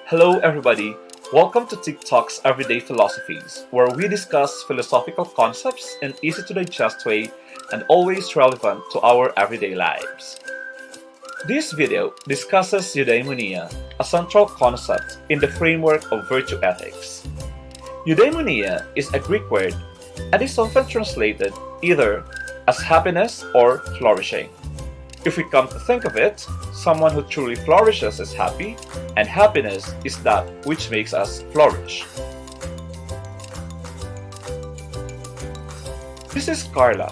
Hello, everybody. Welcome to TikTok's Everyday Philosophies, where we discuss philosophical concepts in easy to digest way and always relevant to our everyday lives. This video discusses eudaimonia, a central concept in the framework of virtue ethics. Eudaimonia is a Greek word and is often translated either as happiness or flourishing. If we come to think of it, someone who truly flourishes is happy, and happiness is that which makes us flourish. This is Carla,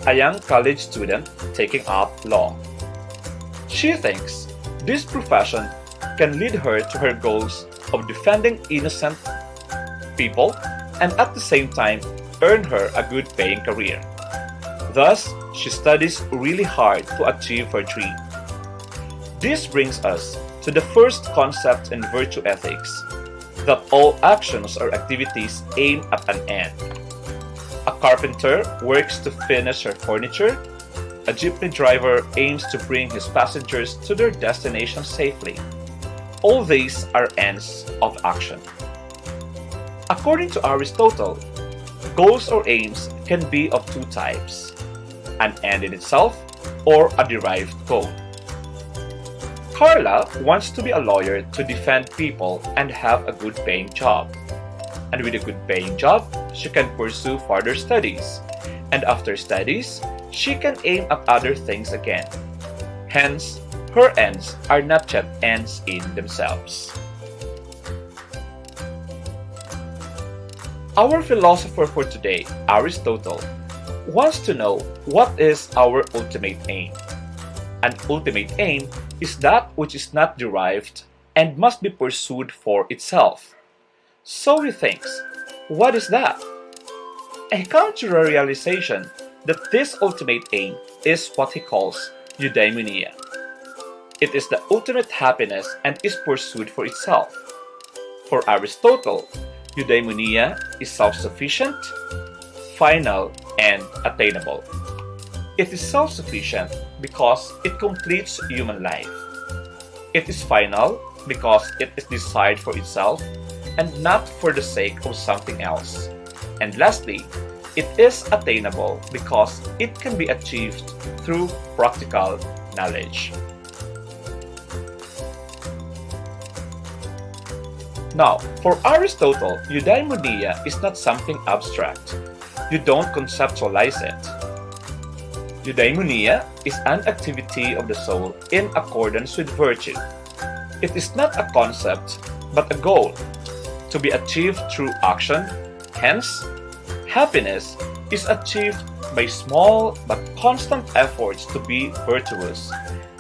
a young college student taking up law. She thinks this profession can lead her to her goals of defending innocent people and at the same time earn her a good paying career. Thus, she studies really hard to achieve her dream. This brings us to the first concept in virtue ethics, that all actions or activities aim at an end. A carpenter works to finish her furniture. A jeepney driver aims to bring his passengers to their destination safely. All these are ends of action. According to Aristotle, goals or aims can be of two types: an end in itself or a derived goal. Carla wants to be a lawyer to defend people and have a good paying job. And with a good paying job, she can pursue further studies. And after studies, she can aim at other things again. Hence, her ends are not yet ends in themselves. Our philosopher for today, Aristotle, wants to know what is our ultimate aim. An ultimate aim is that which is not derived and must be pursued for itself. So he thinks, what is that? And he comes to the realization that this ultimate aim is what he calls eudaimonia. It is the ultimate happiness and is pursued for itself. For Aristotle, eudaimonia is self-sufficient, final, and attainable. It is self-sufficient because it completes human life. It is final because it is desired for itself and not for the sake of something else. And lastly, it is attainable because it can be achieved through practical knowledge. Now, for Aristotle, eudaimonia is not something abstract. You don't conceptualize it. Eudaimonia is an activity of the soul in accordance with virtue. It is not a concept, but a goal to be achieved through action. Hence, happiness is achieved by small but constant efforts to be virtuous.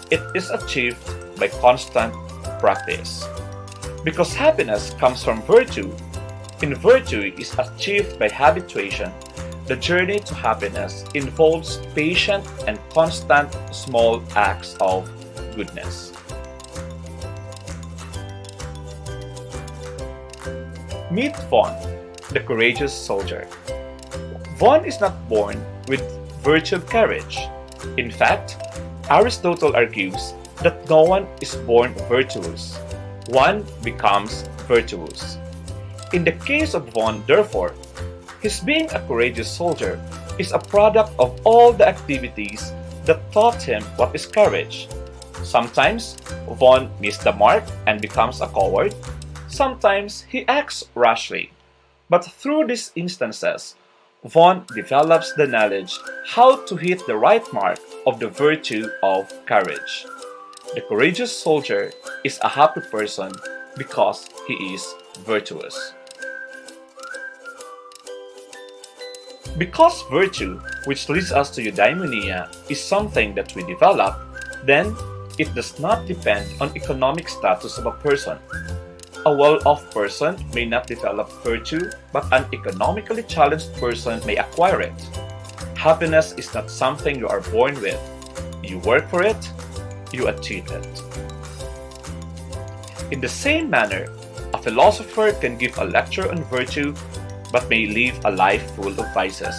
It is achieved by constant practice. Because happiness comes from virtue, and virtue is achieved by habituation, the journey to happiness involves patient and constant small acts of goodness. Meet Vaughan, the courageous soldier. Vaughan is not born with virtued courage. In fact, Aristotle argues that no one is born virtuous. One becomes virtuous. In the case of Vaughan, therefore, his being a courageous soldier is a product of all the activities that taught him what is courage. Sometimes, Vaughan missed the mark and becomes a coward. Sometimes, he acts rashly. But through these instances, Vaughan develops the knowledge how to hit the right mark of the virtue of courage. The courageous soldier is a happy person because he is virtuous. Because virtue, which leads us to eudaimonia, is something that we develop, then it does not depend on economic status of a person. A well-off person may not develop virtue, but an economically challenged person may acquire it. Happiness is not something you are born with. You work for it, you achieve it. In the same manner, a philosopher can give a lecture on virtue but may live a life full of vices.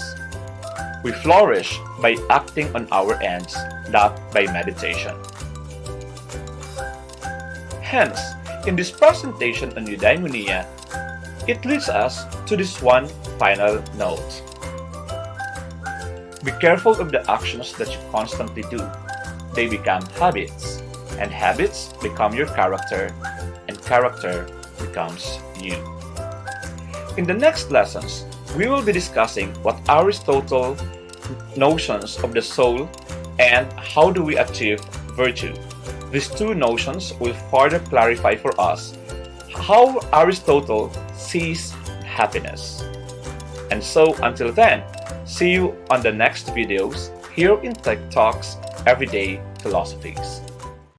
We flourish by acting on our ends, not by meditation. Hence, In this presentation on Eudaimonia, it leads us to this one final note. Be careful of the actions that you constantly do. They become habits, and habits become your character, and character becomes you. In the next lessons, we will be discussing what Aristotle's notions of the soul and how do we achieve virtue. These two notions will further clarify for us how Aristotle sees happiness. And so until then, see you on the next videos here in Tech Talks Everyday Philosophies.